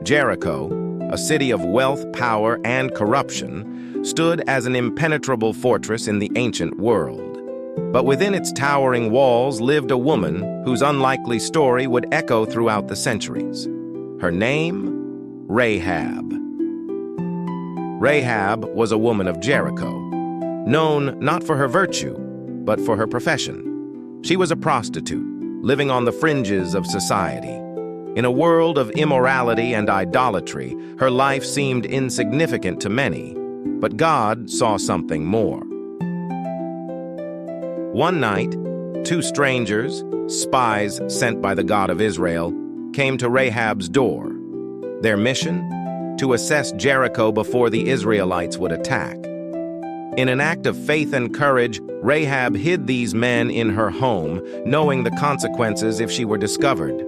Jericho, a city of wealth, power, and corruption, stood as an impenetrable fortress in the ancient world. But within its towering walls lived a woman whose unlikely story would echo throughout the centuries. Her name? Rahab. Rahab was a woman of Jericho, known not for her virtue, but for her profession. She was a prostitute, living on the fringes of society. In a world of immorality and idolatry, her life seemed insignificant to many, but God saw something more. One night, two strangers, spies sent by the God of Israel, came to Rahab's door. Their mission? To assess Jericho before the Israelites would attack. In an act of faith and courage, Rahab hid these men in her home, knowing the consequences if she were discovered.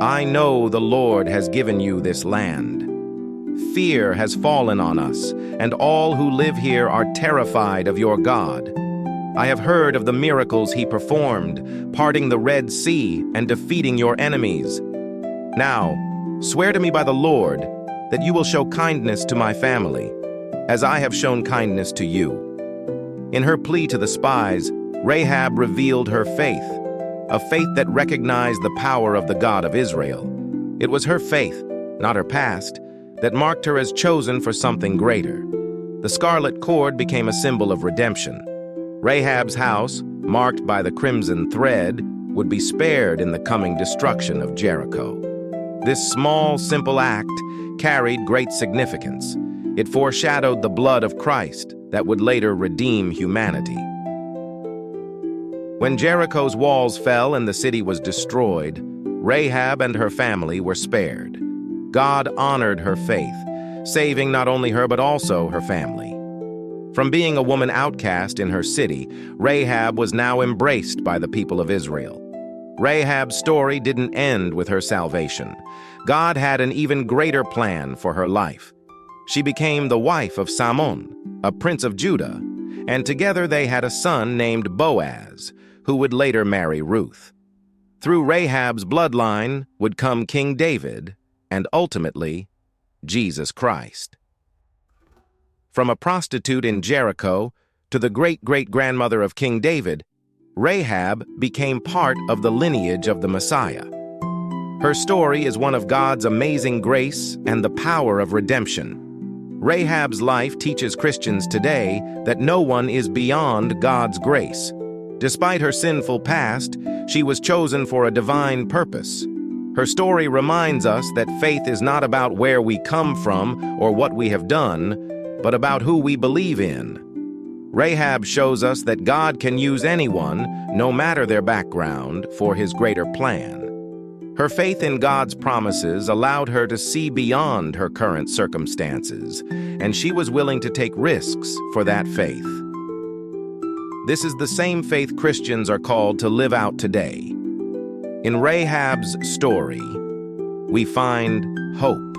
"I know the Lord has given you this land. Fear has fallen on us, and all who live here are terrified of your God. I have heard of the miracles he performed, parting the Red Sea and defeating your enemies. Now, swear to me by the Lord that you will show kindness to my family, as I have shown kindness to you." In her plea to the spies, Rahab revealed her faith, a faith that recognized the power of the God of Israel. It was her faith, not her past, that marked her as chosen for something greater. The scarlet cord became a symbol of redemption. Rahab's house, marked by the crimson thread, would be spared in the coming destruction of Jericho. This small, simple act carried great significance. It foreshadowed the blood of Christ that would later redeem humanity. When Jericho's walls fell and the city was destroyed, Rahab and her family were spared. God honored her faith, saving not only her but also her family. From being a woman outcast in her city, Rahab was now embraced by the people of Israel. Rahab's story didn't end with her salvation. God had an even greater plan for her life. She became the wife of Salmon, a prince of Judah, and together they had a son named Boaz, who would later marry Ruth. Through Rahab's bloodline would come King David, and ultimately, Jesus Christ. From a prostitute in Jericho to the great-great-grandmother of King David, Rahab became part of the lineage of the Messiah. Her story is one of God's amazing grace and the power of redemption. Rahab's life teaches Christians today that no one is beyond God's grace. Despite her sinful past, she was chosen for a divine purpose. Her story reminds us that faith is not about where we come from or what we have done, but about who we believe in. Rahab shows us that God can use anyone, no matter their background, for his greater plan. Her faith in God's promises allowed her to see beyond her current circumstances, and she was willing to take risks for that faith. This is the same faith Christians are called to live out today. In Rahab's story, we find hope.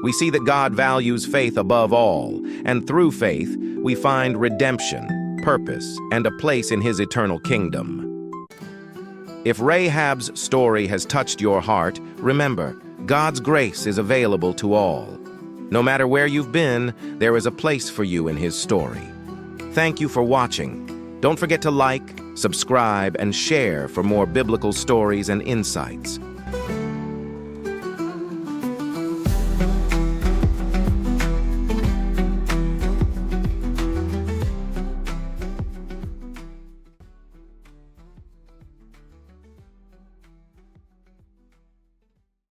We see that God values faith above all, and through faith, we find redemption, purpose, and a place in his eternal kingdom. If Rahab's story has touched your heart, remember, God's grace is available to all. No matter where you've been, there is a place for you in his story. Thank you for watching. Don't forget to like, subscribe, and share for more biblical stories and insights.